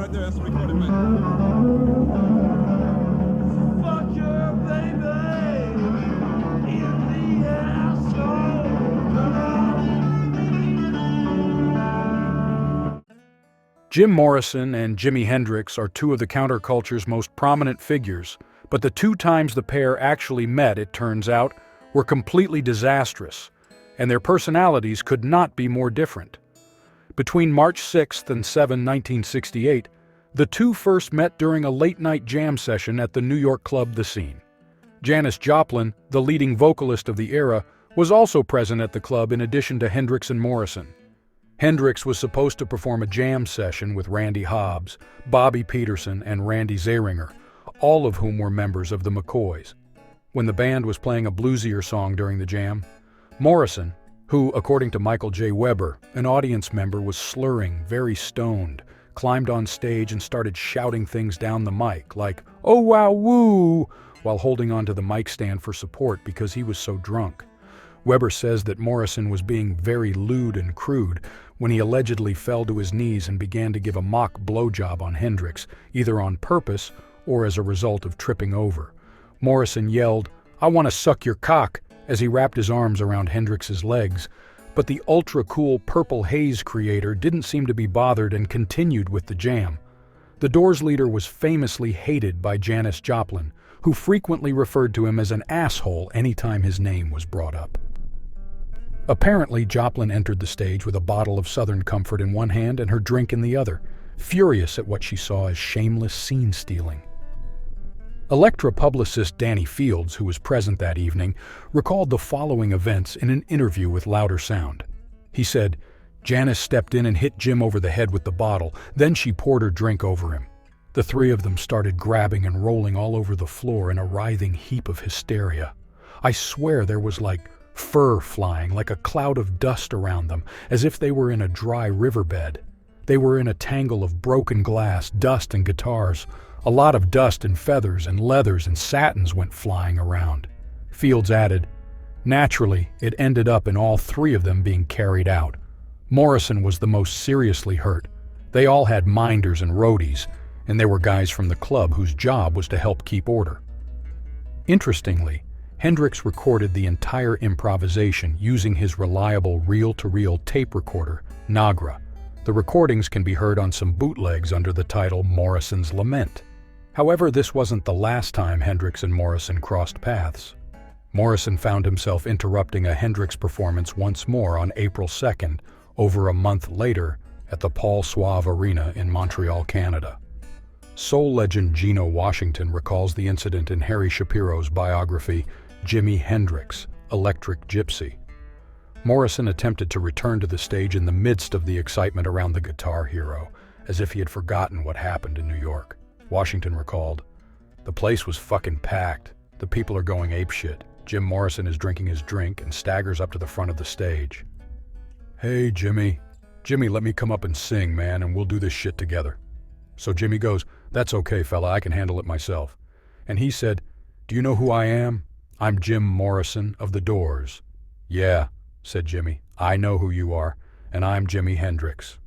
right there, that's the recording, man. Fuck your baby in the asshole. Jim Morrison and Jimi Hendrix are two of the counterculture's most prominent figures, but the two times the pair actually met, it turns out, were completely disastrous, and their personalities could not be more different. Between March 6th and 7, 1968, the two first met during a late-night jam session at the New York club The Scene. Janis Joplin, the leading vocalist of the era, was also present at the club in addition to Hendrix and Morrison. Hendrix was supposed to perform a jam session with Randy Hobbs, Bobby Peterson, and Randy Zehringer, all of whom were members of the McCoys. When the band was playing a bluesier song during the jam, Morrison, who, according to Michael J. Weber, an audience member, was slurring, very stoned, climbed on stage and started shouting things down the mic, like, "Oh wow woo," while holding onto the mic stand for support because he was so drunk. Weber says that Morrison was being very lewd and crude when he allegedly fell to his knees and began to give a mock blowjob on Hendrix, either on purpose or as a result of tripping over. Morrison yelled, "I want to suck your cock," as he wrapped his arms around Hendrix's legs, but the ultra-cool Purple Haze creator didn't seem to be bothered and continued with the jam. The Doors leader was famously hated by Janis Joplin, who frequently referred to him as an asshole anytime his name was brought up. Apparently, Joplin entered the stage with a bottle of Southern Comfort in one hand and her drink in the other, furious at what she saw as shameless scene stealing. Elektra publicist Danny Fields, who was present that evening, recalled the following events in an interview with Louder Sound. He said, "Janis stepped in and hit Jim over the head with the bottle, then she poured her drink over him. The three of them started grabbing and rolling all over the floor in a writhing heap of hysteria. I swear there was like fur flying, like a cloud of dust around them, as if they were in a dry riverbed. They were in a tangle of broken glass, dust, and guitars. A lot of dust and feathers and leathers and satins went flying around." Fields added, "Naturally, it ended up in all three of them being carried out. Morrison was the most seriously hurt. They all had minders and roadies, and there were guys from the club whose job was to help keep order." Interestingly, Hendrix recorded the entire improvisation using his reliable reel-to-reel tape recorder, Nagra. The recordings can be heard on some bootlegs under the title Morrison's Lament. However, this wasn't the last time Hendrix and Morrison crossed paths. Morrison found himself interrupting a Hendrix performance once more on April 2nd, over a month later, at the Paul Sauve Arena in Montreal, Canada. Soul legend Geno Washington recalls the incident in Harry Shapiro's biography, Jimi Hendrix, Electric Gypsy. Morrison attempted to return to the stage in the midst of the excitement around the guitar hero, as if he had forgotten what happened in New York. Washington recalled, "The place was fucking packed. The people are going apeshit. Jim Morrison is drinking his drink and staggers up to the front of the stage. 'Hey, Jimmy. Jimmy, let me come up and sing, man, and we'll do this shit together.' So Jimmy goes, 'That's okay, fella, I can handle it myself.' And he said, 'Do you know who I am? I'm Jim Morrison of the Doors.' 'Yeah,' said Jimmy, 'I know who you are, and I'm Jimi Hendrix.'